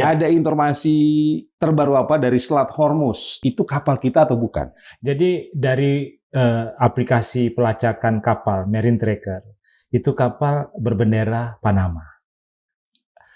Ada informasi terbaru apa dari Selat Hormuz? Itu kapal kita atau bukan? Jadi dari aplikasi pelacakan kapal Marine Tracker, itu kapal berbendera Panama.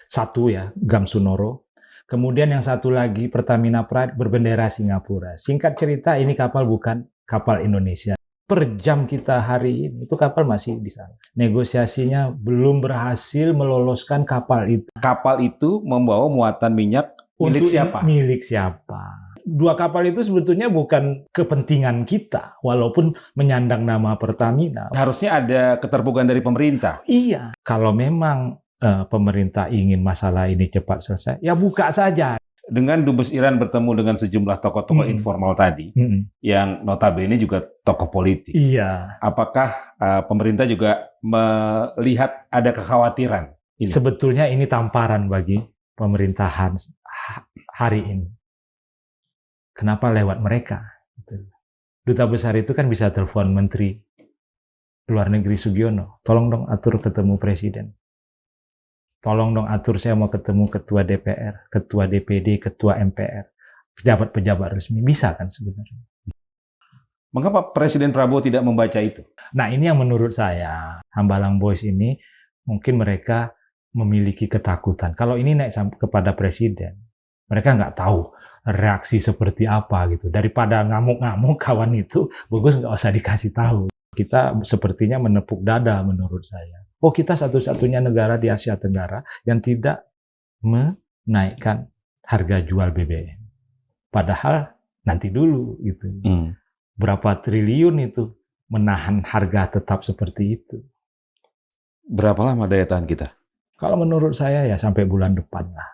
Satu ya, Gamsunoro. Kemudian yang satu lagi Pertamina Pride berbendera Singapura. Singkat cerita ini kapal bukan kapal Indonesia. Per jam kita hari ini itu kapal masih di sana. Negosiasinya belum berhasil meloloskan kapal itu. Kapal itu membawa muatan minyak milik siapa? Milik siapa? Dua kapal itu sebetulnya bukan kepentingan kita, walaupun menyandang nama Pertamina. Harusnya ada keterbukaan dari pemerintah. Iya, kalau memang pemerintah ingin masalah ini cepat selesai, ya buka saja. Dengan Dubes Iran bertemu dengan sejumlah tokoh-tokoh informal tadi, yang notabene juga tokoh politik. Iya. Apakah pemerintah juga melihat ada kekhawatiran ini? Sebetulnya ini tamparan bagi pemerintahan hari ini. Kenapa lewat mereka? Duta besar itu kan bisa telepon Menteri Luar Negeri Sugiono, tolong dong atur ketemu Presiden. Tolong dong atur saya mau ketemu Ketua DPR, Ketua DPD, Ketua MPR, pejabat-pejabat resmi. Bisa kan sebenarnya. Mengapa Presiden Prabowo tidak membaca itu? Nah ini yang menurut saya, Hambalang Boys ini mungkin mereka memiliki ketakutan. Kalau ini naik kepada Presiden, mereka nggak tahu reaksi seperti apa gitu. Daripada ngamuk-ngamuk kawan itu, bagus nggak usah dikasih tahu. Kita sepertinya menepuk dada menurut saya. Oh kita satu-satunya negara di Asia Tenggara yang tidak menaikkan harga jual BBM. Padahal nanti dulu gitu. Berapa triliun itu menahan harga tetap seperti itu. Berapa lama daya tahan kita? Kalau menurut saya ya sampai bulan depan lah.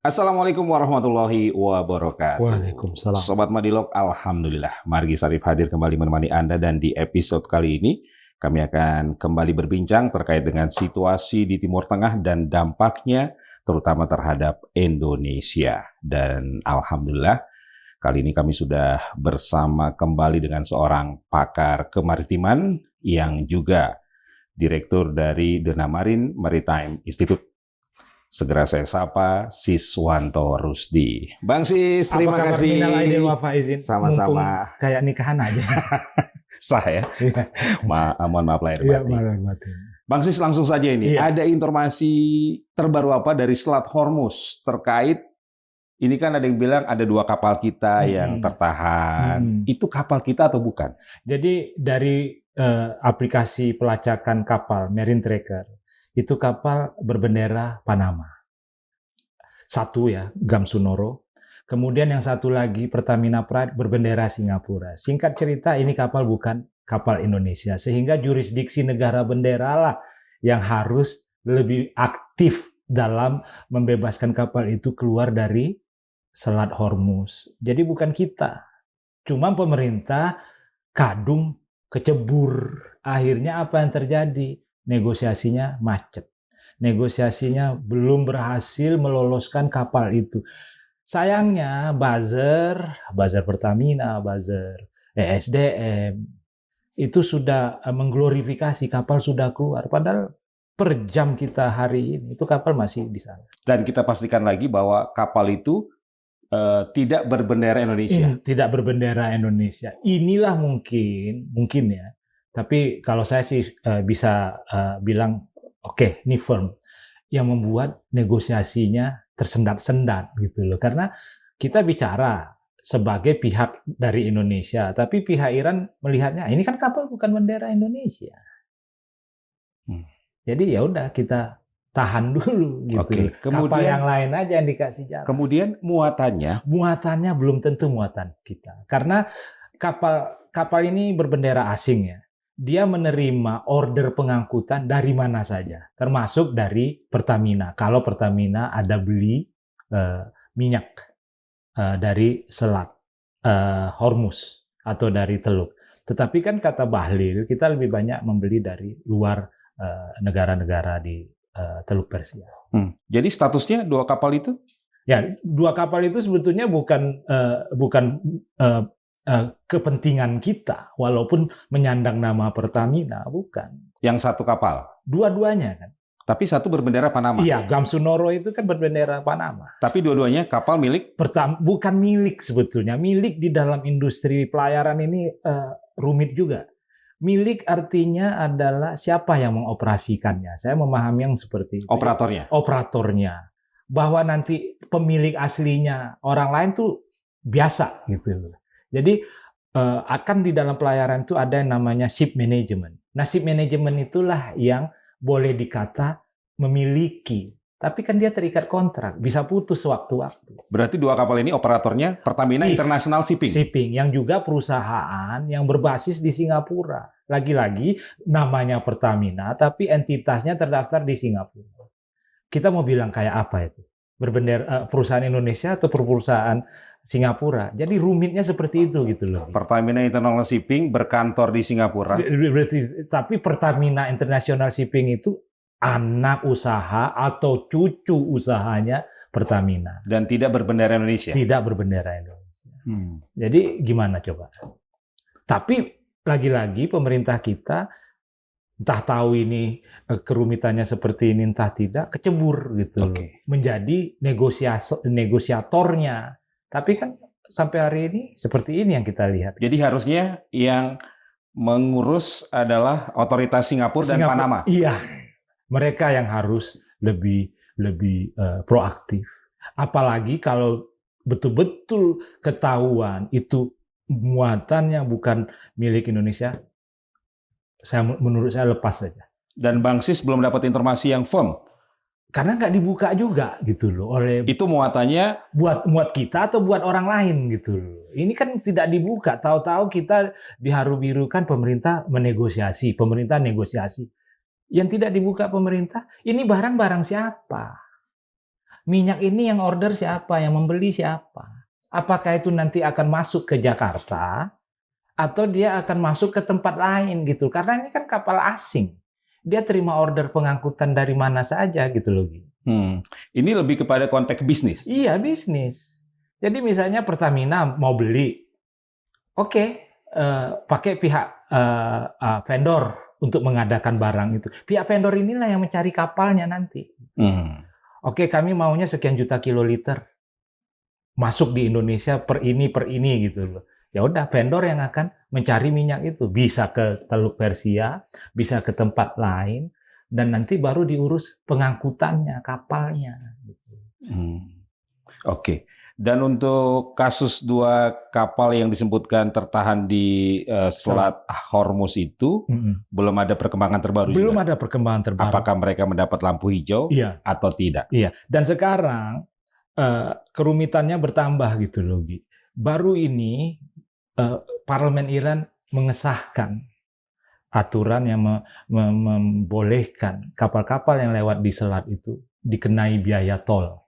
Assalamualaikum warahmatullahi wabarakatuh. Waalaikumsalam. Sobat Madilog, alhamdulillah Margi Sarif hadir kembali menemani Anda, dan di episode kali ini kami akan kembali berbincang terkait dengan situasi di Timur Tengah dan dampaknya terutama terhadap Indonesia. Dan alhamdulillah kali ini kami sudah bersama kembali dengan seorang pakar kemaritiman yang juga direktur dari Dena Marine Maritime Institute. Segera saya sapa Siswanto Rusdi. Bang Sis, terima kasih. Sama-sama. Kayak nikahan aja. Sah ya? Mohon maaf lahir batin. Bang Sis, langsung saja ini. Ada informasi terbaru apa dari Selat Hormuz terkait, ini kan ada yang bilang ada dua kapal kita yang tertahan. Itu kapal kita atau bukan? Jadi dari aplikasi pelacakan kapal Marine Tracker, itu kapal berbendera Panama. Satu ya, Gamsunoro. Kemudian yang satu lagi Pertamina Pride berbendera Singapura. Singkat cerita ini kapal bukan kapal Indonesia. Sehingga jurisdiksi negara bendera lah yang harus lebih aktif dalam membebaskan kapal itu keluar dari Selat Hormuz. Jadi bukan kita. Cuma pemerintah kadung kecebur. Akhirnya apa yang terjadi? Negosiasinya macet. Negosiasinya belum berhasil meloloskan kapal itu. Sayangnya buzzer Pertamina, buzzer ESDM, itu sudah mengglorifikasi kapal sudah keluar. Padahal per jam kita hari ini, itu kapal masih di sana. Dan kita pastikan lagi bahwa kapal itu tidak berbendera Indonesia. Tidak berbendera Indonesia. Inilah mungkin ya. Tapi kalau saya sih bisa bilang, oke, ini firm. Yang membuat negosiasinya tersendat-sendat gitu loh. Karena kita bicara sebagai pihak dari Indonesia, tapi pihak Iran melihatnya, ini kan kapal bukan bendera Indonesia. Jadi ya udah kita tahan dulu gitu. Kemudian, kapal yang lain aja yang dikasih jalan. Kemudian muatannya belum tentu muatan kita. Karena kapal ini berbendera asing ya. Dia menerima order pengangkutan dari mana saja, termasuk dari Pertamina. Kalau Pertamina ada beli minyak dari Selat Hormuz atau dari Teluk. Tetapi kan kata Bahlil, kita lebih banyak membeli dari luar negara-negara di Teluk Persia. Jadi statusnya dua kapal itu? Ya, 2 kapal itu sebetulnya bukan kepentingan kita, walaupun menyandang nama Pertamina, bukan. Yang satu kapal, Dua-duanya kan. tapi satu berbendera Panama. Iya, Gamsunoro itu kan berbendera Panama. Tapi dua-duanya kapal milik Bukan milik sebetulnya. Milik di dalam industri pelayaran ini rumit juga. Milik artinya adalah siapa yang mengoperasikannya. Saya memahami yang seperti itu. operatornya. Operatornya. Bahwa nanti pemilik aslinya orang lain tuh biasa gitu. Jadi akan di dalam pelayaran itu ada yang namanya ship management. Nah, ship management itulah yang boleh dikata memiliki. Tapi kan dia terikat kontrak, bisa putus sewaktu-waktu. Berarti 2 kapal ini operatornya Pertamina Yes. International Shipping. Shipping, yang juga perusahaan yang berbasis di Singapura. Lagi-lagi namanya Pertamina, tapi entitasnya terdaftar di Singapura. Kita mau bilang kayak apa itu? Berbendera perusahaan Indonesia atau perusahaan Singapura. Jadi rumitnya seperti itu gitu loh. Pertamina International Shipping berkantor di Singapura. Tapi Pertamina International Shipping itu anak usaha atau cucu usahanya Pertamina. Dan tidak berbendera Indonesia. Tidak berbendera Indonesia. Jadi gimana coba? Tapi lagi-lagi pemerintah kita entah tahu ini kerumitannya seperti ini entah tidak kecebur gitu. Oke. Menjadi negosiatornya. Tapi kan sampai hari ini seperti ini yang kita lihat. Jadi harusnya yang mengurus adalah otoritas Singapura dan Panama. Iya, mereka yang harus lebih proaktif. Apalagi kalau betul-betul ketahuan itu muatannya bukan milik Indonesia, menurut saya lepas saja. Dan Bang Sis belum dapat informasi yang firm. Karena nggak dibuka juga gitu loh oleh Itu muatannya buat kita atau buat orang lain gitu loh. Ini kan tidak dibuka. Tahu-tahu kita diharu-birukan pemerintah negosiasi. Yang tidak dibuka pemerintah, ini barang-barang siapa? Minyak ini yang order siapa? Yang membeli siapa? Apakah itu nanti akan masuk ke Jakarta atau dia akan masuk ke tempat lain gitu? Karena ini kan kapal asing. Dia terima order pengangkutan dari mana saja gitu loh. Ini lebih kepada konteks bisnis. Iya, bisnis. Jadi misalnya Pertamina mau beli, oke, pakai pihak vendor untuk mengadakan barang itu. Pihak vendor inilah yang mencari kapalnya nanti. Oke, kami maunya sekian juta kiloliter masuk di Indonesia per ini gitu loh. Ya udah, vendor yang akan mencari minyak itu, bisa ke Teluk Persia, bisa ke tempat lain, dan nanti baru diurus pengangkutannya, kapalnya. Oke. Dan untuk kasus 2 kapal yang disebutkan tertahan di Selat Hormuz itu, belum ada perkembangan terbaru. Belum juga? ada perkembangan terbaru. Apakah mereka mendapat lampu hijau atau tidak? Iya. Dan sekarang kerumitannya bertambah gitu loh, Gi. Baru ini Parlemen Iran mengesahkan aturan yang membolehkan kapal-kapal yang lewat di selat itu dikenai biaya tol.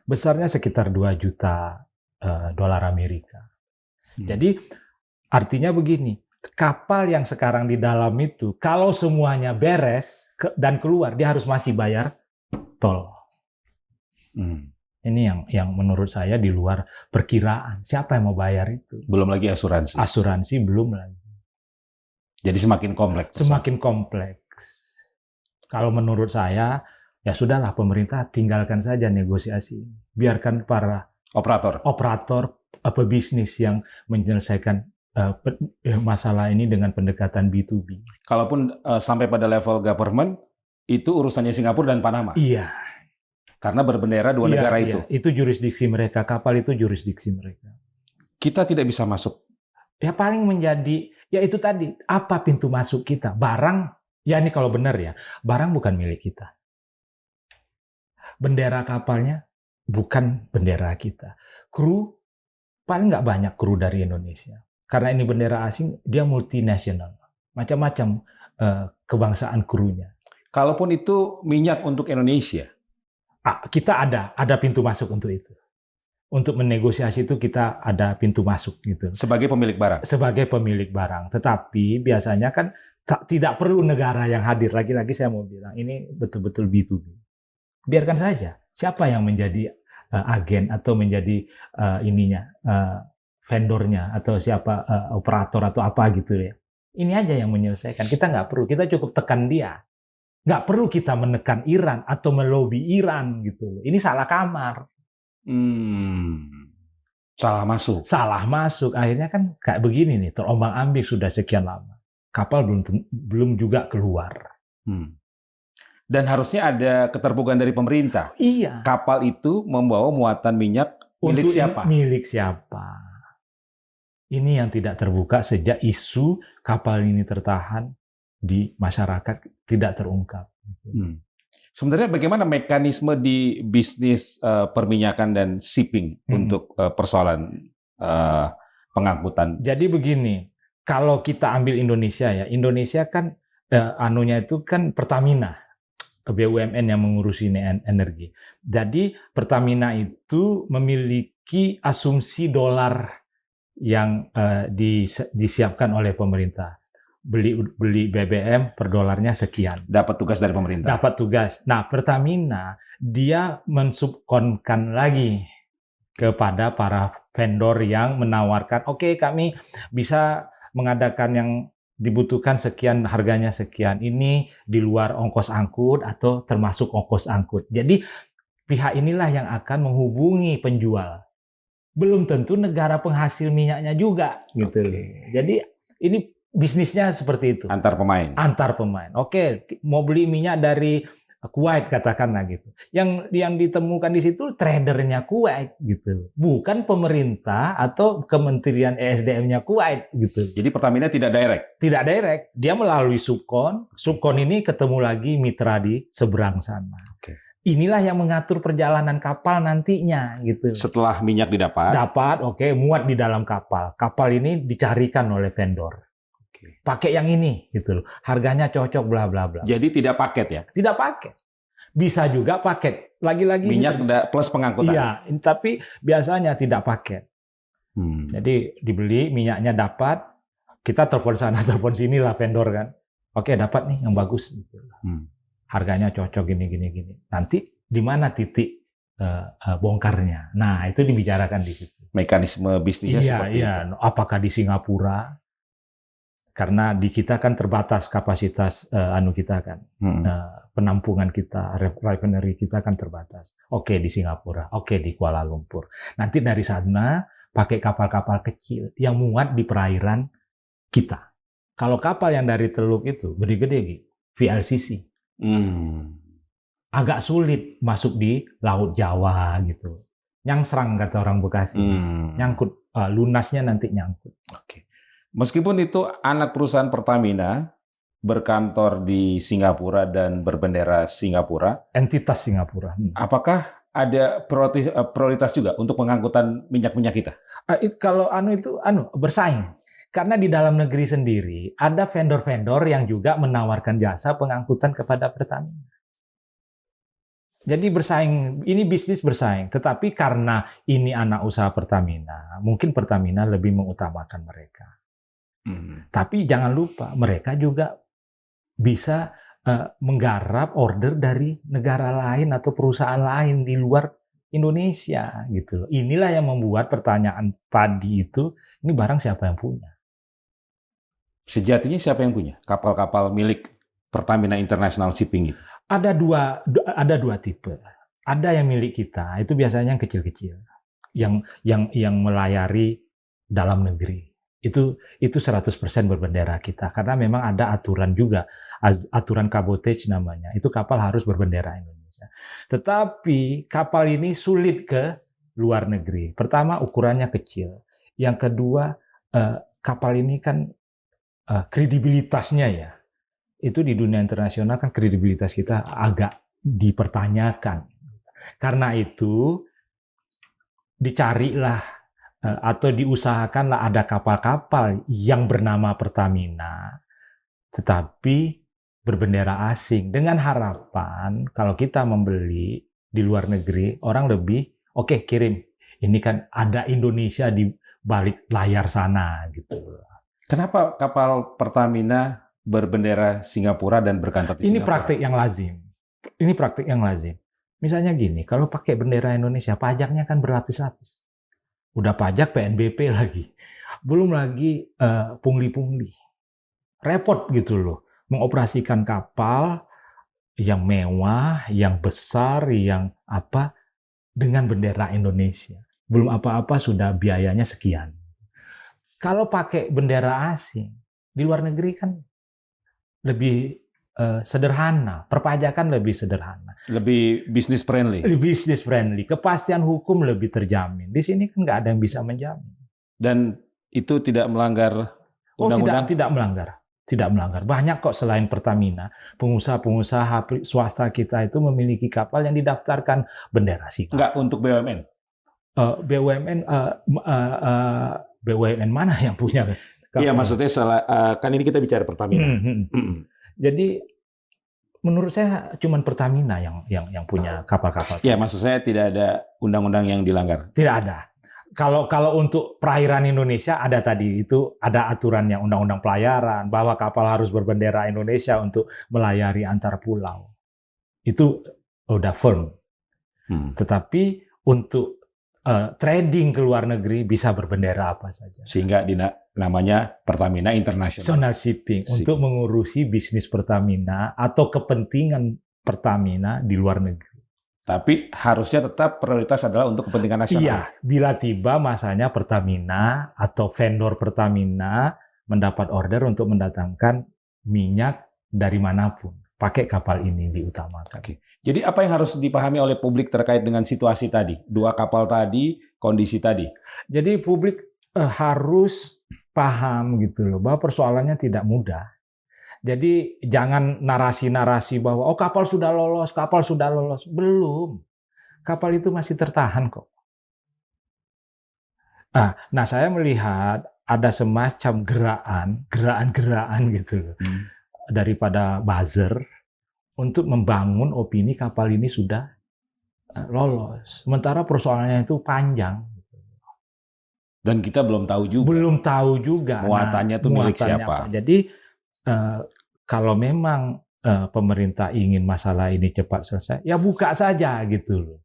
Besarnya sekitar 2 juta dolar Amerika. Jadi artinya begini, kapal yang sekarang di dalam itu, kalau semuanya beres dan keluar, dia harus masih bayar tol. Ini yang menurut saya di luar perkiraan. Siapa yang mau bayar itu? Belum lagi asuransi. Asuransi belum lagi. Jadi semakin kompleks. Semakin kompleks. Kalau menurut saya, ya sudahlah pemerintah tinggalkan saja negosiasi. Biarkan para operator pebisnis yang menyelesaikan masalah ini dengan pendekatan B2B. Kalaupun sampai pada level government, itu urusannya Singapura dan Panama. Iya. Karena berbendera 2 negara itu. Itu jurisdiksi mereka, kapal itu jurisdiksi mereka. Kita tidak bisa masuk. Ya paling menjadi, ya itu tadi, apa pintu masuk kita? Barang, ya ini kalau benar ya, barang bukan milik kita. Bendera kapalnya bukan bendera kita. Kru, paling nggak banyak kru dari Indonesia. Karena ini bendera asing, dia multinasional. Macam-macam kebangsaan krunya. Kalaupun itu minyak untuk Indonesia, kita ada pintu masuk untuk itu. Untuk menegosiasi itu kita ada pintu masuk gitu. Sebagai pemilik barang. Sebagai pemilik barang. Tetapi biasanya kan tidak perlu negara yang hadir. Lagi-lagi saya mau bilang ini betul-betul B2B. Biarkan saja. Siapa yang menjadi agen atau menjadi vendornya atau siapa operator atau apa gitu ya. Ini aja yang menyelesaikan. Kita nggak perlu, kita cukup tekan dia. Nggak perlu kita menekan Iran atau melobi Iran gitu. Ini salah kamar. Salah masuk. Salah masuk. Akhirnya kan kayak begini nih, terombang-ambing sudah sekian lama. Kapal belum juga keluar. Dan harusnya ada keterbukaan dari pemerintah. Iya. Kapal itu membawa muatan minyak milik siapa? Milik siapa? Ini yang tidak terbuka sejak isu kapal ini tertahan di masyarakat tidak terungkap. Sebenarnya bagaimana mekanisme di bisnis perminyakan dan shipping untuk persoalan pengangkutan? Jadi begini, kalau kita ambil Indonesia ya, Indonesia kan anunya itu kan Pertamina, BUMN yang mengurusi energi. Jadi Pertamina itu memiliki asumsi dolar yang disiapkan oleh pemerintah. Beli BBM per dolarnya sekian. Dapat tugas dari pemerintah. Dapat tugas. Nah, Pertamina dia mensubkonkan lagi kepada para vendor yang menawarkan, oke, kami bisa mengadakan yang dibutuhkan sekian, harganya sekian. Ini di luar ongkos angkut atau termasuk ongkos angkut. Jadi pihak inilah yang akan menghubungi penjual. Belum tentu negara penghasil minyaknya juga gitu. Jadi ini bisnisnya seperti itu. Antar pemain. Antar pemain. Oke, mau beli minyak dari Kuwait katakanlah gitu. Yang ditemukan di situ tradernya Kuwait gitu. Bukan pemerintah atau Kementerian ESDM-nya Kuwait gitu. Jadi Pertamina tidak direct. Tidak direct. Dia melalui subkon. Subkon ini ketemu lagi mitra di seberang sana. Inilah yang mengatur perjalanan kapal nantinya gitu. Setelah minyak didapat. Muat di dalam kapal. Kapal ini dicarikan oleh vendor. Pakai yang ini gitu loh. Harganya cocok bla bla bla. Jadi tidak paket ya? Tidak paket. Bisa juga paket. Lagi-lagi minyak plus pengangkutan. Iya, tapi biasanya tidak paket. Jadi dibeli minyaknya dapat, kita telepon sana telepon sini lah vendor kan. Oke, dapat nih yang bagus gitu. Harganya cocok gini. Nanti di mana titik bongkarnya? Nah, itu dibicarakan di situ. Mekanisme bisnisnya seperti itu. Iya. Apakah di Singapura? Karena di kita kan terbatas kapasitas kita kan. Penampungan kita, refinery kita kan terbatas. Oke, di Singapura. Oke, di Kuala Lumpur. Nanti dari sana pakai kapal-kapal kecil yang muat di perairan kita. Kalau kapal yang dari Teluk itu gede-gede, VLCC. Agak sulit masuk di Laut Jawa gitu. Nyangsrang kata orang Bekasi. Nyangkut, lunasnya nanti nyangkut. Meskipun itu anak perusahaan Pertamina, berkantor di Singapura dan berbendera Singapura. Entitas Singapura. Apakah ada prioritas juga untuk pengangkutan minyak-minyak kita? Kalau bersaing. Karena di dalam negeri sendiri ada vendor-vendor yang juga menawarkan jasa pengangkutan kepada Pertamina. Jadi bersaing, ini bisnis bersaing. Tetapi karena ini anak usaha Pertamina, mungkin Pertamina lebih mengutamakan mereka. Tapi jangan lupa, mereka juga bisa menggarap order dari negara lain atau perusahaan lain di luar Indonesia gitu. Inilah yang membuat pertanyaan tadi itu, ini barang siapa yang punya? Sejatinya siapa yang punya kapal-kapal milik Pertamina International Shipping itu? Ada dua tipe. Ada yang milik kita, itu biasanya yang kecil-kecil, yang melayari dalam negeri. Itu 100% berbendera kita, karena memang ada aturan juga, aturan cabotage namanya. Itu kapal harus berbendera Indonesia. Tetapi kapal ini sulit ke luar negeri. Pertama, ukurannya kecil. Yang kedua, kapal ini kan kredibilitasnya ya, itu di dunia internasional kan kredibilitas kita agak dipertanyakan. Karena itu dicarilah atau diusahakanlah ada kapal-kapal yang bernama Pertamina, tetapi berbendera asing, dengan harapan kalau kita membeli di luar negeri, orang lebih, oke, kirim. Ini kan ada Indonesia di balik layar sana gitu. Kenapa kapal Pertamina berbendera Singapura dan berkantor di Singapura? Ini praktik yang lazim. Misalnya gini, kalau pakai bendera Indonesia, pajaknya kan berlapis-lapis. Udah pajak PNBP lagi. Belum lagi pungli-pungli. Repot gitu loh. Mengoperasikan kapal yang mewah, yang besar, yang apa, dengan bendera Indonesia. Belum apa-apa sudah biayanya sekian. Kalau pakai bendera asing, di luar negeri kan lebih sederhana, perpajakan lebih sederhana, Lebih business friendly. lebih business friendly, kepastian hukum lebih terjamin. Di sini kan nggak ada yang bisa menjamin. Dan itu tidak melanggar Oh, undang-undang? tidak melanggar. Tidak melanggar. Banyak kok selain Pertamina, pengusaha-pengusaha swasta kita itu memiliki kapal yang didaftarkan bendera Singapura. Enggak untuk BUMN? BUMN, BUMN mana yang punya kapal? Iya, maksudnya kan ini kita bicara Pertamina. Jadi menurut saya cuma Pertamina yang punya kapal-kapal. Ya, maksud saya tidak ada undang-undang yang dilanggar. Tidak ada. Kalau untuk perairan Indonesia ada tadi, itu ada aturannya, undang-undang pelayaran, bahwa kapal harus berbendera Indonesia untuk melayari antar pulau. Itu udah firm. Tetapi untuk trading ke luar negeri bisa berbendera apa saja. Sehingga namanya Pertamina International Shipping untuk mengurusi bisnis Pertamina atau kepentingan Pertamina di luar negeri. Tapi harusnya tetap prioritas adalah untuk kepentingan nasional. Iya, bila tiba masanya Pertamina atau vendor Pertamina mendapat order untuk mendatangkan minyak dari manapun, pakai kapal ini diutamakan. Oke. Jadi apa yang harus dipahami oleh publik terkait dengan situasi tadi? Dua kapal tadi, kondisi tadi. Jadi publik harus paham gitu loh, bahwa persoalannya tidak mudah. Jadi jangan narasi-narasi bahwa kapal sudah lolos, kapal sudah lolos. Belum. Kapal itu masih tertahan kok. Nah, saya melihat ada semacam gerakan gitu loh, daripada buzzer untuk membangun opini kapal ini sudah lolos. Sementara persoalannya itu panjang. Dan kita belum tahu juga. Belum tahu juga. Muatannya itu milik siapa. Apa. Jadi kalau memang pemerintah ingin masalah ini cepat selesai, ya buka saja gitu loh.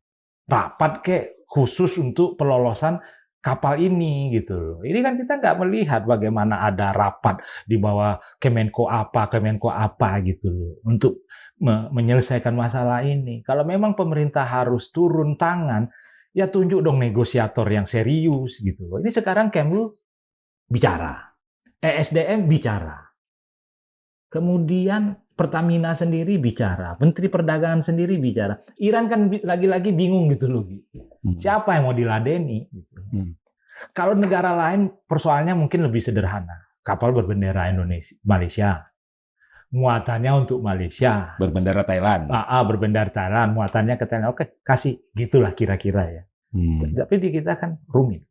Rapat khusus untuk pelolosan kapal ini gitu loh. Ini kan kita nggak melihat bagaimana ada rapat di bawah Kemenko apa gitu loh untuk menyelesaikan masalah ini. Kalau memang pemerintah harus turun tangan, ya tunjuk dong negosiator yang serius gitu loh. Ini sekarang Kemlu bicara, ESDM bicara. Kemudian Pertamina sendiri bicara, Menteri Perdagangan sendiri bicara. Iran kan lagi-lagi bingung gitu loh. Siapa yang mau diladeni? Gitu. Kalau negara lain persoalannya mungkin lebih sederhana. Kapal berbendera Indonesia, Malaysia. Muatannya untuk Malaysia. Berbendera Thailand. Berbendera Thailand, muatannya ke Thailand. Oke, kasih. Gitulah kira-kira ya. Tapi di kita kan rumit.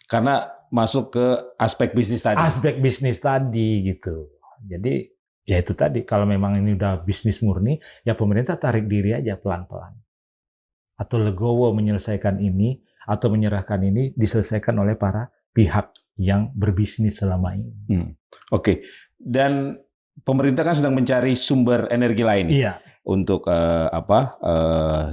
Karena masuk ke aspek bisnis tadi. Aspek bisnis tadi gitu. Jadi ya itu tadi, kalau memang ini udah bisnis murni, ya pemerintah tarik diri aja pelan-pelan. Atau legowo menyelesaikan ini, atau menyerahkan ini diselesaikan oleh para pihak yang berbisnis selama ini. Oke. Dan pemerintah kan sedang mencari sumber energi lain untuk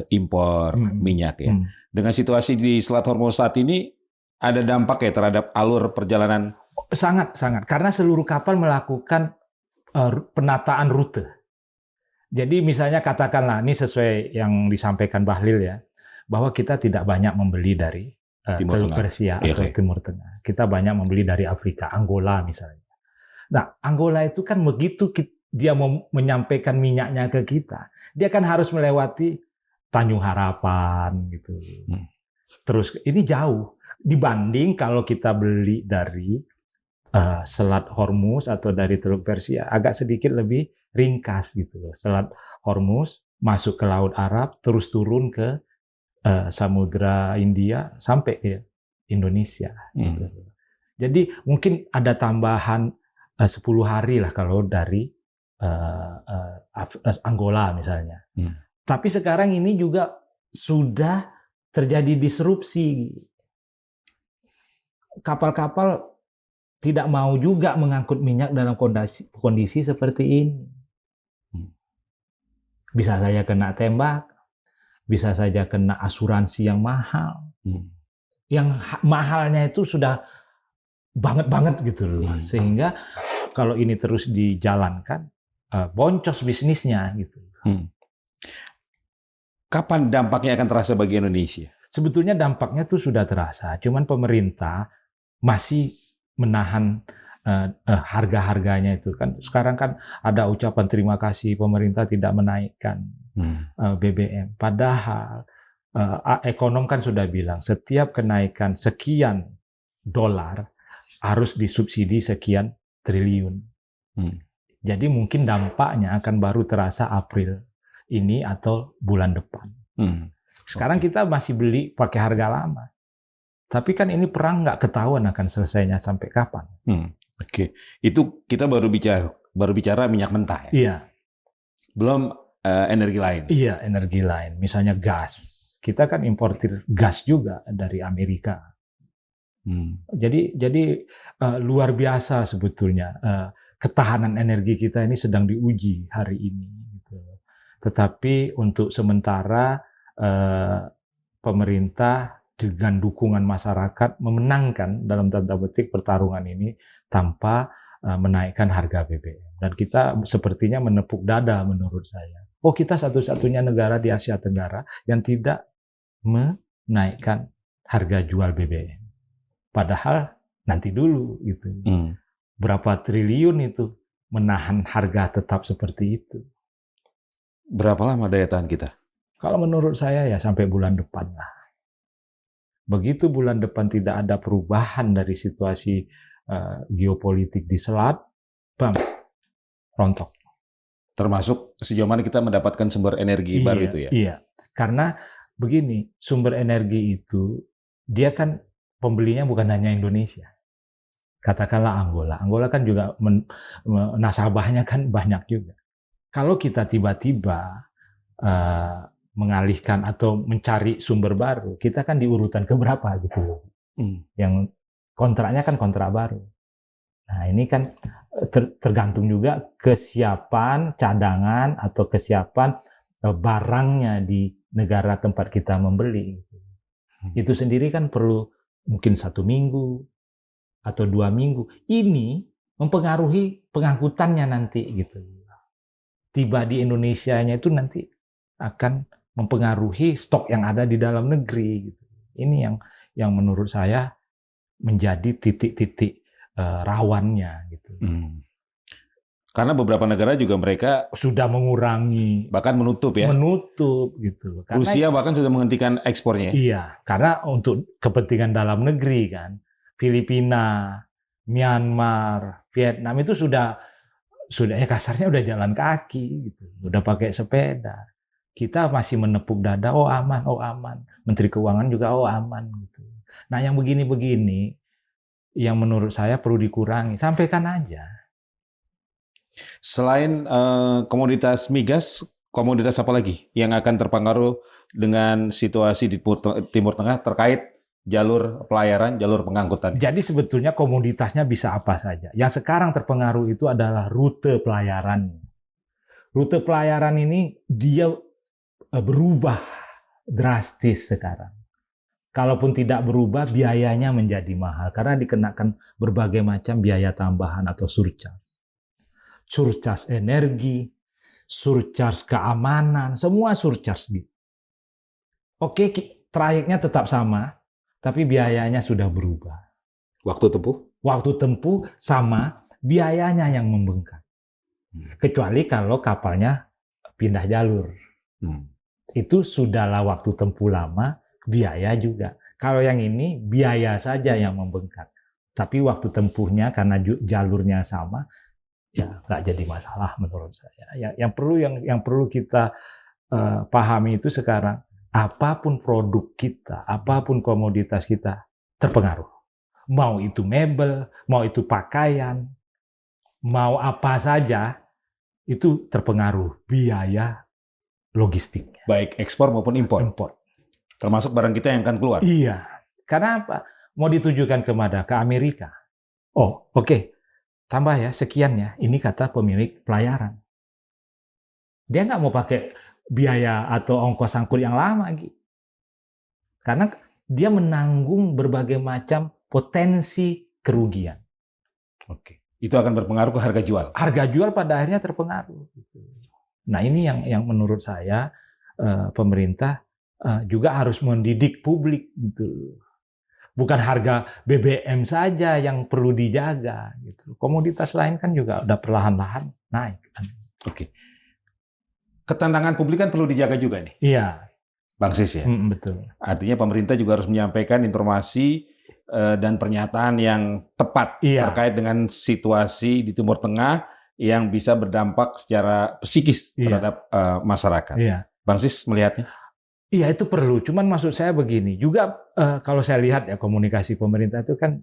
impor minyak ya. Dengan situasi di Selat Hormuz saat ini, ada dampak ya terhadap alur perjalanan? Sangat. Karena seluruh kapal melakukan penataan rute. Jadi misalnya katakanlah, ini sesuai yang disampaikan Bahlil ya, bahwa kita tidak banyak membeli dari Teluk Persia atau Timur Tengah. Kita banyak membeli dari Afrika, Angola misalnya. Nah, Angola itu kan begitu dia mau menyampaikan minyaknya ke kita, dia kan harus melewati Tanjung Harapan gitu. Terus ini jauh dibanding kalau kita beli dari Selat Hormuz atau dari Teluk Persia, agak sedikit lebih ringkas gitu loh. Selat Hormuz masuk ke Laut Arab, terus turun ke Samudra India sampai ke Indonesia. Gitu. Jadi mungkin ada tambahan 10 hari lah kalau dari Angola misalnya. Tapi sekarang ini juga sudah terjadi disrupsi. Kapal-kapal tidak mau juga mengangkut minyak dalam kondisi seperti ini. Bisa saja kena tembak, bisa saja kena asuransi yang mahal. Yang mahalnya itu sudah banget gitu loh. Sehingga kalau ini terus dijalankan, boncos bisnisnya gitu. Kapan dampaknya akan terasa bagi Indonesia? Sebetulnya dampaknya tuh sudah terasa, cuman pemerintah masih menahan harga-harganya itu kan. Sekarang kan ada ucapan terima kasih pemerintah tidak menaikkan BBM. Padahal ekonom kan sudah bilang setiap kenaikan sekian dolar harus disubsidi sekian triliun. Jadi mungkin dampaknya akan baru terasa April ini atau bulan depan. Sekarang kita masih beli pakai harga lama. Tapi kan ini perang nggak ketahuan akan selesainya sampai kapan. Oke. Itu kita baru bicara minyak mentah ya? Iya. Belum energi lain? Iya, energi lain. Misalnya gas. Kita kan importir gas juga dari Amerika. Jadi luar biasa sebetulnya. Ketahanan energi kita ini sedang diuji hari ini. Gitu. Tetapi untuk sementara pemerintah dengan dukungan masyarakat memenangkan dalam tanda petik pertarungan ini tanpa menaikkan harga BBM. Dan kita sepertinya menepuk dada menurut saya. Oh, kita satu-satunya negara di Asia Tenggara yang tidak menaikkan harga jual BBM. Padahal nanti dulu gitu. Berapa triliun itu menahan harga tetap seperti itu. Berapa lama daya tahan kita? Kalau menurut saya ya sampai bulan depan lah. Begitu bulan depan tidak ada perubahan dari situasi geopolitik di Selat, bam, rontok. Termasuk sejauh mana kita mendapatkan sumber energi baru itu ya? Iya, karena begini, sumber energi itu dia kan pembelinya bukan hanya Indonesia. Katakanlah Angola. Angola kan juga nasabahnya kan banyak juga. Kalau kita tiba-tiba mengalihkan atau mencari sumber baru, kita kan di urutan keberapa gitu loh. Yang kontraknya kan kontrak baru. Nah ini kan tergantung juga kesiapan cadangan atau kesiapan barangnya di negara tempat kita membeli. Itu sendiri kan perlu mungkin 1 minggu atau 2 minggu. Ini mempengaruhi pengangkutannya nanti gitu. Tiba di Indonesianya itu nanti akan mempengaruhi stok yang ada di dalam negeri. Gitu. Ini yang menurut saya menjadi titik-titik rawannya. Gitu. Karena beberapa negara juga mereka sudah mengurangi, bahkan menutup ya. Menutup gitu. Karena, Rusia bahkan sudah menghentikan ekspornya. Iya, karena untuk kepentingan dalam negeri kan. Filipina, Myanmar, Vietnam itu sudah ya kasarnya udah jalan kaki gitu. Udah pakai sepeda. Kita masih menepuk dada, oh aman, oh aman. Menteri Keuangan juga oh aman gitu. Nah, yang begini-begini yang menurut saya perlu dikurangi. Sampaikan aja. Selain komoditas migas, komoditas apa lagi yang akan terpengaruh dengan situasi di Timur Tengah terkait jalur pelayaran, jalur pengangkutan? Jadi sebetulnya komoditasnya bisa apa saja. Yang sekarang terpengaruh itu adalah rute pelayaran. Rute pelayaran ini dia berubah drastis sekarang. Kalaupun tidak berubah, biayanya menjadi mahal karena dikenakan berbagai macam biaya tambahan atau surcharge. Surcharge energi, surcharge keamanan, semua surcharge. Oke, trayeknya tetap sama, tapi biayanya sudah berubah. Waktu tempuh? Waktu tempuh sama, biayanya yang membengkak. Kecuali kalau kapalnya pindah jalur. Itu sudahlah waktu tempuh lama, biaya juga. Kalau yang ini, biaya saja yang membengkak. Tapi waktu tempuhnya karena jalurnya sama, ya nggak jadi masalah menurut saya. Yang perlu kita pahami itu sekarang, apapun produk kita, apapun komoditas kita terpengaruh. Mau itu mebel, mau itu pakaian, mau apa saja, itu terpengaruh biaya logistiknya. Baik ekspor maupun impor. Termasuk barang kita yang akan keluar. Iya. Karena apa? Mau ditujukan kemana? Ke Amerika. Oh, oke. Tambah ya, sekian ya. Ini kata pemilik pelayaran. Dia nggak mau pakai biaya atau ongkos angkut yang lama gitu. Karena dia menanggung berbagai macam potensi kerugian. Oke. Itu akan berpengaruh ke harga jual. Harga jual pada akhirnya terpengaruh. Gitu. Nah ini yang menurut saya pemerintah juga harus mendidik publik gitu. Bukan harga BBM saja yang perlu dijaga gitu. Komoditas lain kan juga udah perlahan-lahan naik. Oke. Ketenangan publik kan perlu dijaga juga nih, Iya, Bang Sis ya. betul. Artinya pemerintah juga harus menyampaikan informasi dan pernyataan yang tepat Iya. terkait dengan situasi di Timur Tengah yang bisa berdampak secara psikis terhadap masyarakat. Iya. Bang Sis melihatnya? Iya itu perlu. Cuman maksud saya begini juga kalau saya lihat ya komunikasi pemerintah itu kan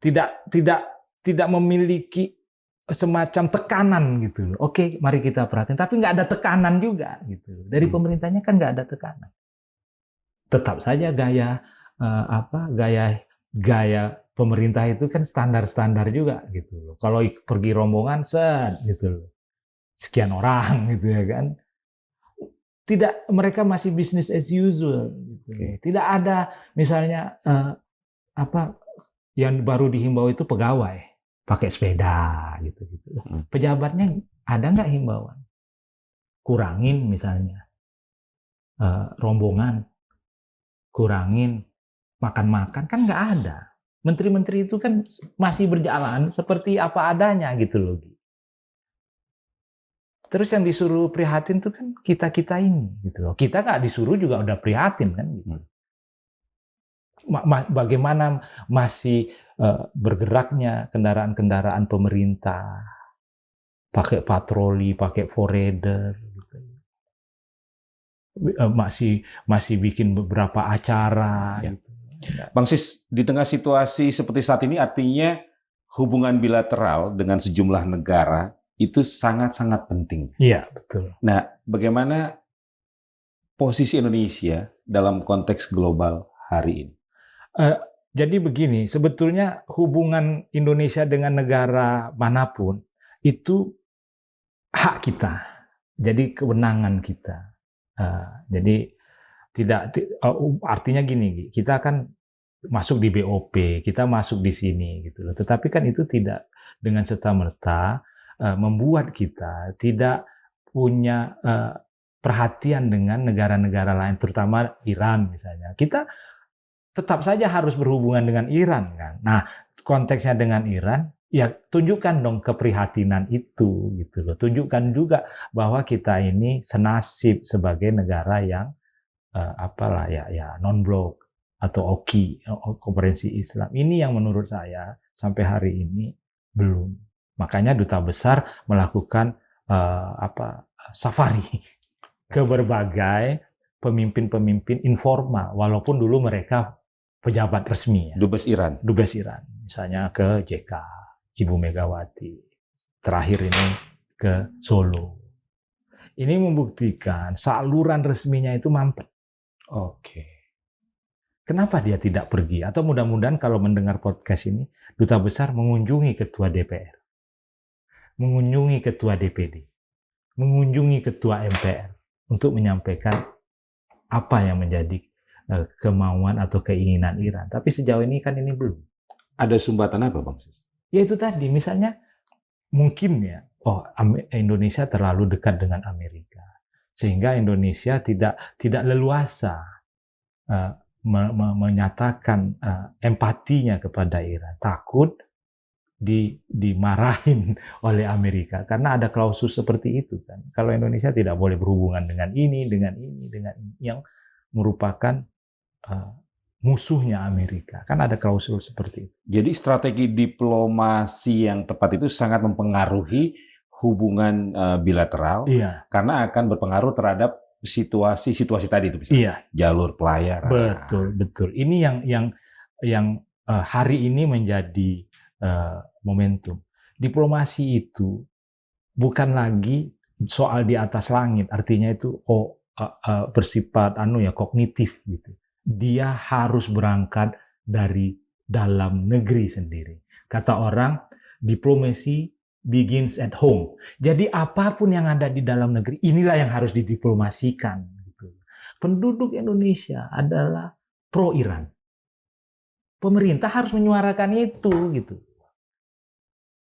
tidak memiliki semacam tekanan gitu. Oke, mari kita perhatiin. Tapi nggak ada tekanan juga gitu. Dari pemerintahnya kan nggak ada tekanan. Tetap saja gaya pemerintah itu kan standar-standar juga gitu loh. Kalau pergi rombongan gitu loh. Sekian orang gitu ya kan. Tidak, mereka masih business as usual gitu. Tidak ada misalnya yang baru dihimbau itu pegawai pakai sepeda gitu. Pejabatnya ada nggak himbauan? Kurangin misalnya rombongan, kurangin makan-makan, kan nggak ada. Menteri-menteri itu kan masih berjalan seperti apa adanya gitu loh. Terus yang disuruh prihatin tuh kan kita ini gitu loh. Kita nggak disuruh juga udah prihatin kan gitu. Bagaimana masih bergeraknya kendaraan-kendaraan pemerintah, pakai patroli, pakai forerunner, gitu. Masih bikin beberapa acara. Ya. Gitu. Bang Sis, di tengah situasi seperti saat ini artinya hubungan bilateral dengan sejumlah negara itu sangat-sangat penting. Iya, betul. Nah, bagaimana posisi Indonesia dalam konteks global hari ini? Jadi begini, sebetulnya hubungan Indonesia dengan negara manapun itu hak kita, jadi kewenangan kita. Jadi artinya gini, kita kan masuk di BOP, kita masuk di sini gitu loh. Tetapi kan itu tidak dengan serta-merta membuat kita tidak punya perhatian dengan negara-negara lain, terutama Iran misalnya. Kita tetap saja harus berhubungan dengan Iran kan. Nah, konteksnya dengan Iran, ya tunjukkan dong keprihatinan itu gitu loh. Tunjukkan juga bahwa kita ini senasib sebagai negara yang non-blok atau OKI, Konferensi Islam. Ini yang menurut saya sampai hari ini belum. Makanya Duta Besar melakukan safari ke berbagai pemimpin-pemimpin informal, walaupun dulu mereka pejabat resmi. Ya. Dubes Iran. Misalnya ke JK, Ibu Megawati. Terakhir ini ke Solo. Ini membuktikan saluran resminya itu mampet. Oke. Kenapa dia tidak pergi? Atau mudah-mudahan kalau mendengar podcast ini, Duta Besar mengunjungi Ketua DPR, mengunjungi Ketua DPD, mengunjungi Ketua MPR untuk menyampaikan apa yang menjadi kemauan atau keinginan Iran. Tapi sejauh ini kan ini belum. Ada sumbatan apa, Bang Sis? Ya itu tadi, misalnya mungkin ya, Indonesia terlalu dekat dengan Amerika. Sehingga Indonesia tidak leluasa menyatakan empatinya kepada Iran. Takut dimarahin oleh Amerika. Karena ada klausul seperti itu kan. Kalau Indonesia tidak boleh berhubungan dengan ini, yang merupakan musuhnya Amerika. Kan ada klausul seperti itu. Jadi strategi diplomasi yang tepat itu sangat mempengaruhi hubungan bilateral, karena akan berpengaruh terhadap situasi tadi itu, misalnya jalur pelayaran. Betul. Ini yang hari ini menjadi momentum. Diplomasi itu bukan lagi soal di atas langit, artinya itu bersifat kognitif gitu. Dia harus berangkat dari dalam negeri sendiri. Kata orang, diplomasi begins at home. Jadi apapun yang ada di dalam negeri, inilah yang harus didiplomasikan. Gitu. Penduduk Indonesia adalah pro-Iran. Pemerintah harus menyuarakan itu. Gitu.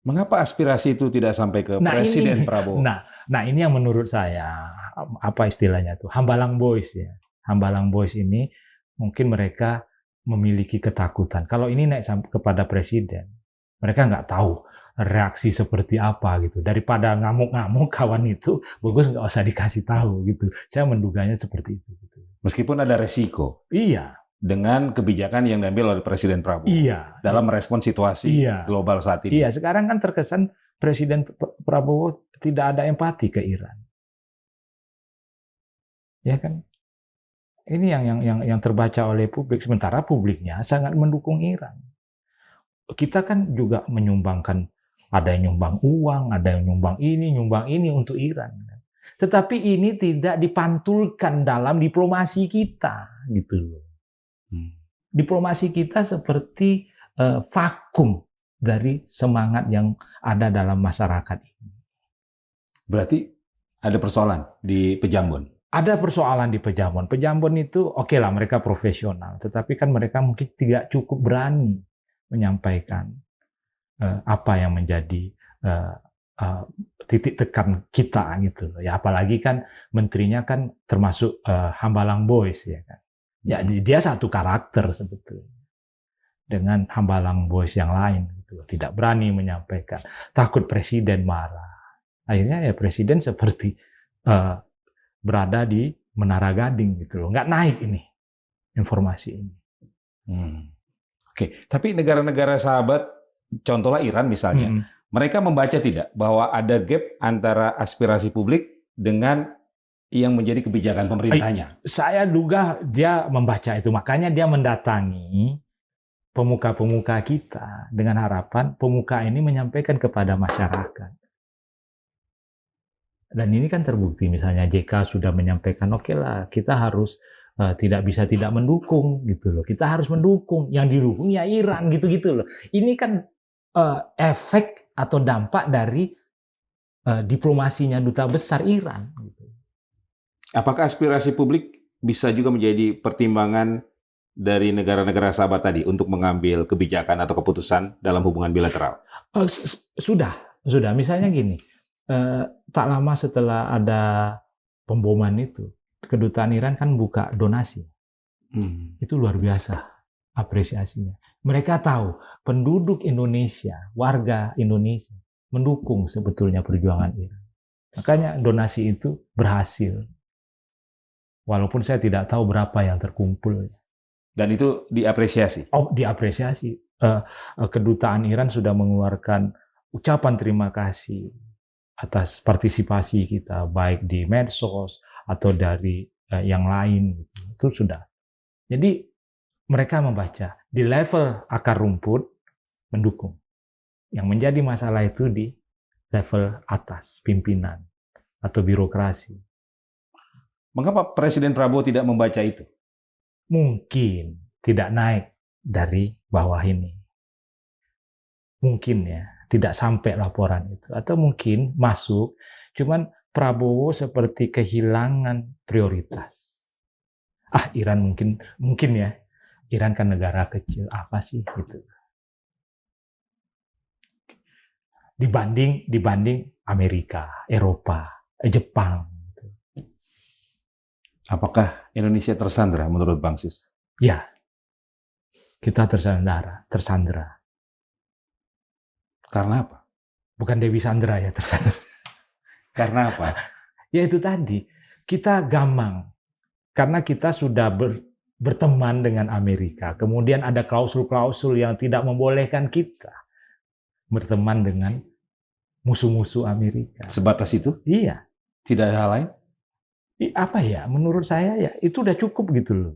Mengapa aspirasi itu tidak sampai ke Presiden Prabowo? Nah ini yang menurut saya, apa istilahnya tuh, Hambalang Boys ya. Hambalang Boys ini mungkin mereka memiliki ketakutan. Kalau ini naik kepada Presiden, mereka nggak tahu reaksi seperti apa gitu. Daripada ngamuk-ngamuk kawan itu, bagus nggak usah dikasih tahu gitu. Saya menduganya seperti itu. Gitu. Meskipun ada resiko. Iya. Dengan kebijakan yang diambil oleh Presiden Prabowo. Iya. Dalam merespon situasi global saat ini. Iya, sekarang kan terkesan Presiden Prabowo tidak ada empati ke Iran. Ya kan? Ini yang terbaca oleh publik. Sementara publiknya sangat mendukung Iran. Kita kan juga menyumbangkan, ada yang nyumbang uang, ada yang nyumbang ini untuk Iran. Tetapi ini tidak dipantulkan dalam diplomasi kita, gitu loh. Diplomasi kita seperti vakum dari semangat yang ada dalam masyarakat ini. Berarti ada persoalan di Pejambon? Ada persoalan di Pejambon. Pejambon itu oke lah mereka profesional, tetapi kan mereka mungkin tidak cukup berani menyampaikan apa yang menjadi titik tekan kita gitu. Ya apalagi kan menterinya kan termasuk Hambalang Boys ya kan. Ya dia satu karakter sebetulnya dengan Hambalang Boys yang lain gitu. Tidak berani menyampaikan, takut presiden marah. Akhirnya ya presiden seperti berada di Menara Gading gitu loh, nggak naik ini informasi ini. Oke, tapi negara-negara sahabat, contohnya Iran misalnya, mereka membaca tidak bahwa ada gap antara aspirasi publik dengan yang menjadi kebijakan pemerintahnya? Saya duga dia membaca itu, makanya dia mendatangi pemuka-pemuka kita dengan harapan pemuka ini menyampaikan kepada masyarakat. Dan ini kan terbukti, misalnya JK sudah menyampaikan, oke lah, kita harus tidak bisa tidak mendukung gitu loh. Kita harus mendukung, yang didukung ya Iran gitu-gitu loh. Ini kan efek atau dampak dari diplomasinya duta besar Iran. Gitu. Apakah aspirasi publik bisa juga menjadi pertimbangan dari negara-negara sahabat tadi untuk mengambil kebijakan atau keputusan dalam hubungan bilateral? Sudah. Misalnya gini, tak lama setelah ada pemboman itu, kedutaan Iran kan buka donasi. Itu luar biasa apresiasinya. Mereka tahu penduduk Indonesia, warga Indonesia mendukung sebetulnya perjuangan Iran. Makanya donasi itu berhasil. Walaupun saya tidak tahu berapa yang terkumpul. Dan itu diapresiasi? Oh, diapresiasi. Kedutaan Iran sudah mengeluarkan ucapan terima kasih atas partisipasi kita, baik di medsos atau dari yang lain. Itu sudah. Jadi mereka membaca. Di level akar rumput, mendukung. Yang menjadi masalah itu di level atas, pimpinan atau birokrasi. Mengapa Presiden Prabowo tidak membaca itu? Mungkin tidak naik dari bawah ini. Mungkin ya, tidak sampai laporan itu. Atau mungkin masuk, cuman Prabowo seperti kehilangan prioritas. Iran mungkin ya. Iran kan negara kecil, apa sih gitu. Dibanding Amerika, Eropa, Jepang. Apakah Indonesia tersandra menurut Bang Sis? Ya, kita tersandra. Karena apa? Bukan Dewi Sandra ya tersandra. Karena apa? Ya itu tadi, kita gamang. Karena kita sudah berteman dengan Amerika. Kemudian ada klausul-klausul yang tidak membolehkan kita berteman dengan musuh-musuh Amerika. Sebatas itu? Iya. Tidak ada hal lain? Apa ya, menurut saya ya itu udah cukup gitu loh.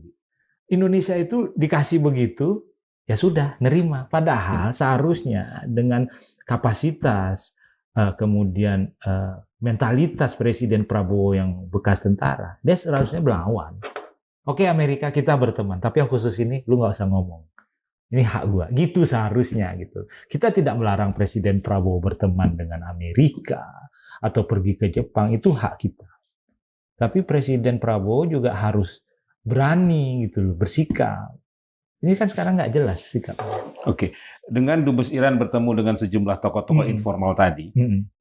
Indonesia itu dikasih begitu, ya sudah, nerima. Padahal seharusnya dengan kapasitas, kemudian mentalitas Presiden Prabowo yang bekas tentara, dia seharusnya melawan. Oke Amerika kita berteman, tapi yang khusus ini lu nggak usah ngomong. Ini hak gua. Gitu seharusnya gitu. Kita tidak melarang Presiden Prabowo berteman dengan Amerika atau pergi ke Jepang, itu hak kita. Tapi Presiden Prabowo juga harus berani gitu loh, bersikap. Ini kan sekarang nggak jelas sikapnya. Oke, dengan Dubes Iran bertemu dengan sejumlah tokoh-tokoh informal tadi,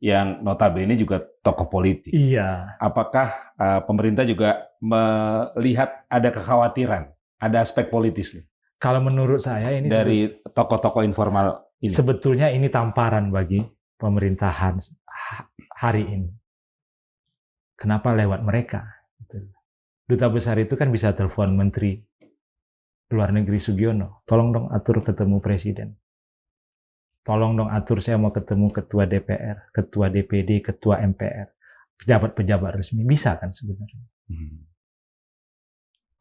yang notabene juga tokoh politik. Iya. Apakah pemerintah juga melihat ada kekhawatiran, ada aspek politis nih Kalau menurut saya ini dari tokoh-tokoh informal ini? sebetulnya ini tamparan bagi pemerintahan hari ini. Kenapa lewat mereka? Duta besar itu kan bisa telepon Menteri Luar Negeri Sugiono, tolong dong atur ketemu Presiden. Tolong dong atur saya mau ketemu Ketua DPR, Ketua DPD, Ketua MPR, pejabat-pejabat resmi. Bisa kan sebenarnya.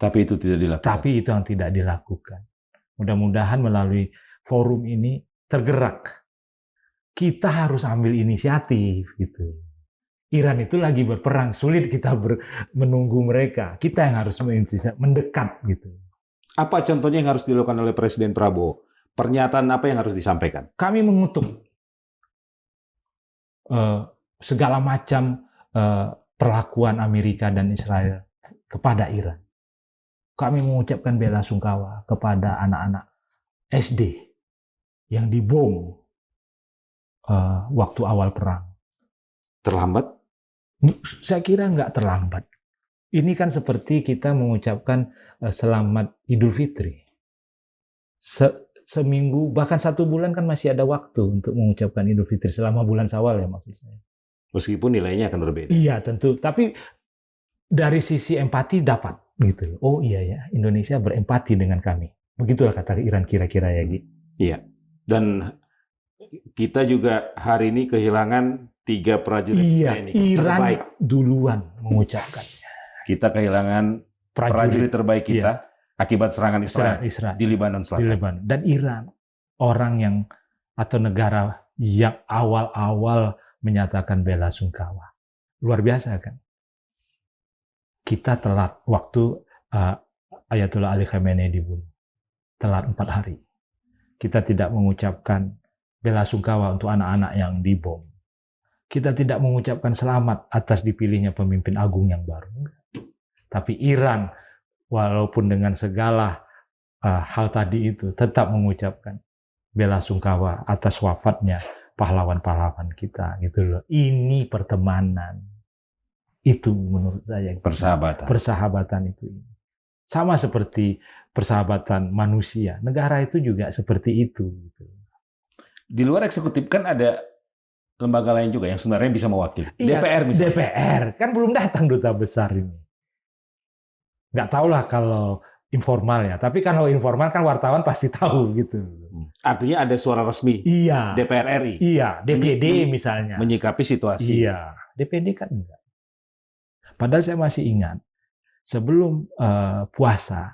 Tapi itu tidak dilakukan. Tapi itu yang tidak dilakukan. Mudah-mudahan melalui forum ini tergerak. Kita harus ambil inisiatif gitu. Iran itu lagi berperang, sulit kita menunggu mereka. Kita yang harus mendekat gitu. Apa contohnya yang harus dilakukan oleh Presiden Prabowo? Pernyataan apa yang harus disampaikan? Kami mengutuk segala macam perlakuan Amerika dan Israel kepada Iran. Kami mengucapkan bela sungkawa kepada anak-anak SD yang dibom waktu awal perang. Terlambat? Saya kira nggak terlambat. Ini kan seperti kita mengucapkan selamat Idul Fitri. Seminggu, bahkan 1 bulan kan masih ada waktu untuk mengucapkan Idul Fitri selama bulan Syawal ya maksud saya. Meskipun nilainya akan berbeda. Iya tentu, tapi dari sisi empati dapat gitu. Oh iya ya, Indonesia berempati dengan kami. Begitulah kata Iran kira-kira ya, Gi. Iya. Dan kita juga hari ini kehilangan 3 prajurit TNI Iran terbaik. Duluan mengucapkannya. Kita kehilangan prajurit terbaik kita akibat serangan Israel di Lebanon Selatan. Dan Iran, orang yang atau negara yang awal-awal menyatakan bela sungkawa. Luar biasa kan? Kita telat waktu Ayatollah Ali Khamenei dibunuh. Telat 4 hari. Kita tidak mengucapkan bela sungkawa untuk anak-anak yang dibom. Kita tidak mengucapkan selamat atas dipilihnya pemimpin agung yang baru. Tapi Iran, walaupun dengan segala hal tadi itu, tetap mengucapkan bela sungkawa atas wafatnya pahlawan-pahlawan kita. Gitu loh. Ini pertemanan. Itu menurut saya. Persahabatan. Persahabatan itu. Sama seperti persahabatan manusia. Negara itu juga seperti itu. Gitu. Di luar eksekutif kan ada lembaga lain juga yang sebenarnya bisa mewakili. Iya, DPR misalnya. DPR. Kan belum datang duta besar ini. Nggak tahu lah kalau informal ya. Tapi kalau informal kan wartawan pasti tahu gitu. Artinya ada suara resmi. Iya. DPR RI. Iya. DPD misalnya. Menyikapi situasi. Iya. DPD kan enggak. Padahal saya masih ingat sebelum puasa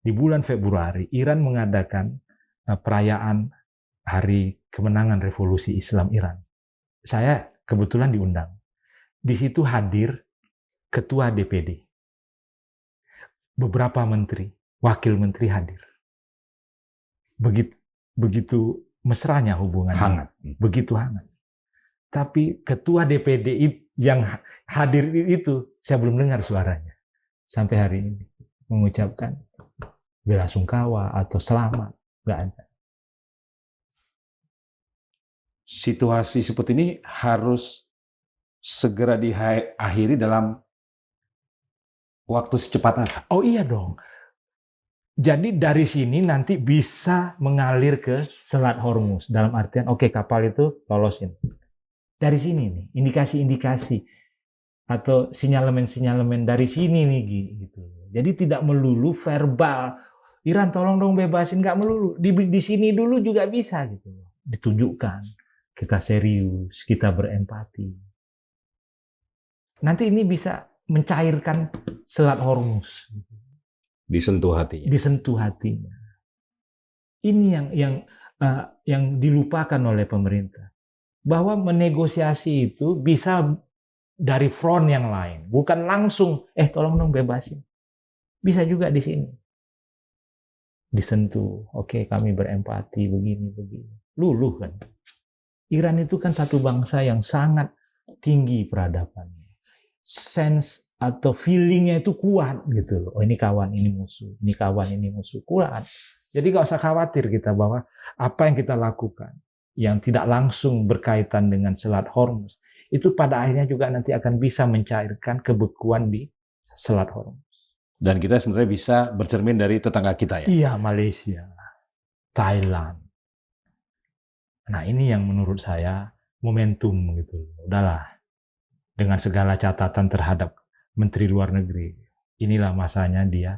di bulan Februari Iran mengadakan perayaan Hari Kemenangan Revolusi Islam Iran. Saya kebetulan diundang. Di situ hadir Ketua DPD. Beberapa menteri, wakil menteri hadir. Begitu mesranya hubungannya. Hangat. Begitu hangat. Tapi Ketua DPD yang hadir itu, saya belum dengar suaranya. Sampai hari ini. Mengucapkan bela sungkawa atau selamat. Nggak ada. Situasi seperti ini harus segera diakhiri dalam waktu secepatnya. Oh iya dong. Jadi dari sini nanti bisa mengalir ke Selat Hormuz. Dalam artian, oke, kapal itu lolosin. Dari sini nih, indikasi-indikasi atau sinyalemen-sinyalemen dari sini nih gitu. Jadi tidak melulu verbal. Iran tolong dong bebasin, nggak melulu. Di sini dulu juga bisa gitu. Ditunjukkan. Kita serius, kita berempati. Nanti ini bisa mencairkan Selat Hormuz. Disentuh hatinya. Disentuh hatinya. Ini yang dilupakan oleh pemerintah. Bahwa menegosiasi itu bisa dari front yang lain. Bukan langsung, tolong dong bebasin. Bisa juga di sini. disentuh. Oke, kami berempati begini. Luluh kan. Iran itu kan satu bangsa yang sangat tinggi peradabannya. Sense atau feelingnya itu kuat gitu loh. Oh, ini kawan, ini musuh. Ini kawan, ini musuh. Kuat. Jadi nggak usah khawatir kita bahwa apa yang kita lakukan yang tidak langsung berkaitan dengan Selat Hormuz, itu pada akhirnya juga nanti akan bisa mencairkan kebekuan di Selat Hormuz. Dan kita sebenarnya bisa bercermin dari tetangga kita ya? Iya, Malaysia, Thailand. Nah, ini yang menurut saya momentum gitu. Udahlah, dengan segala catatan terhadap Menteri Luar Negeri, inilah masanya dia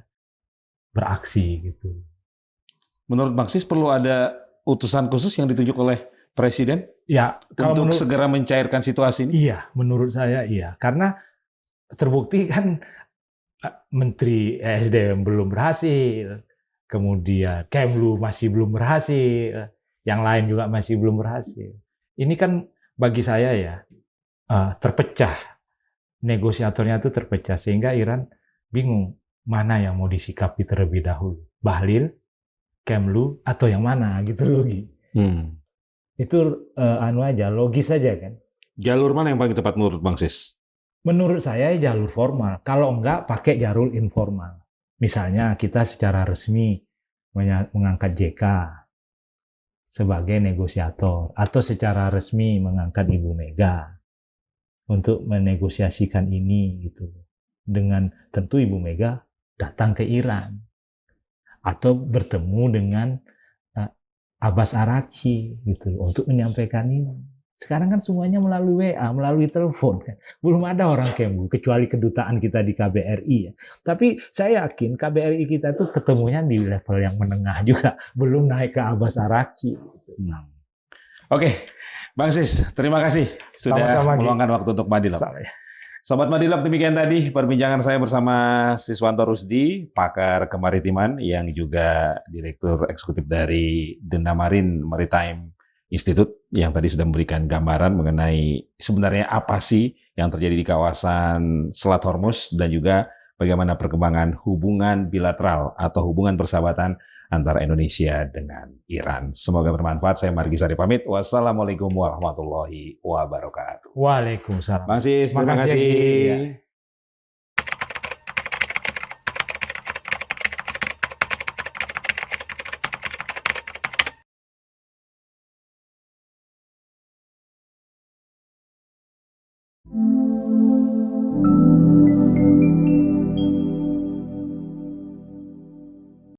beraksi gitu. Menurut Bang Sis perlu ada utusan khusus yang ditunjuk oleh Presiden Ya, kalau untuk menurut segera mencairkan situasi ini? iya, menurut saya iya, karena terbukti kan Menteri ESDM belum berhasil, kemudian Kemlu masih belum berhasil, yang lain juga masih belum berhasil. Ini kan bagi saya ya terpecah, negosiatornya itu terpecah sehingga Iran bingung mana yang mau disikapi terlebih dahulu, Bahlil, Kemlu atau yang mana gitu loh. Itu anu aja, logis aja kan. Jalur mana yang paling tepat menurut Bang Sis? Menurut saya jalur formal. Kalau enggak, pakai jalur informal. Misalnya kita secara resmi mengangkat JK sebagai negosiator. Atau secara resmi mengangkat Ibu Mega untuk menegosiasikan ini. Gitu. Dengan tentu Ibu Mega datang ke Iran. Atau bertemu dengan Abbas Araghchi gitu, untuk menyampaikan ini. Sekarang kan semuanya melalui WA, melalui telepon kan. Belum ada orang Kemlu kecuali kedutaan kita di KBRI ya. Tapi saya yakin KBRI kita tuh ketemunya di level yang menengah juga, belum naik ke Abbas Araghchi. Oke, Bang Sis, terima kasih sudah Sama-sama, meluangkan waktu untuk Madilog. Ya. Sobat Madilog, demikian tadi perbincangan saya bersama Siswanto Rusdi, pakar kemaritiman yang juga Direktur Eksekutif dari Dendamarin Maritime Institute yang tadi sudah memberikan gambaran mengenai sebenarnya apa sih yang terjadi di kawasan Selat Hormuz dan juga bagaimana perkembangan hubungan bilateral atau hubungan persahabatan antara Indonesia dengan Iran. Semoga bermanfaat. Saya Margi Sari pamit. Wassalamualaikum warahmatullahi wabarakatuh. Waalaikumsalam. Bang Sis, terima kasih. Ya.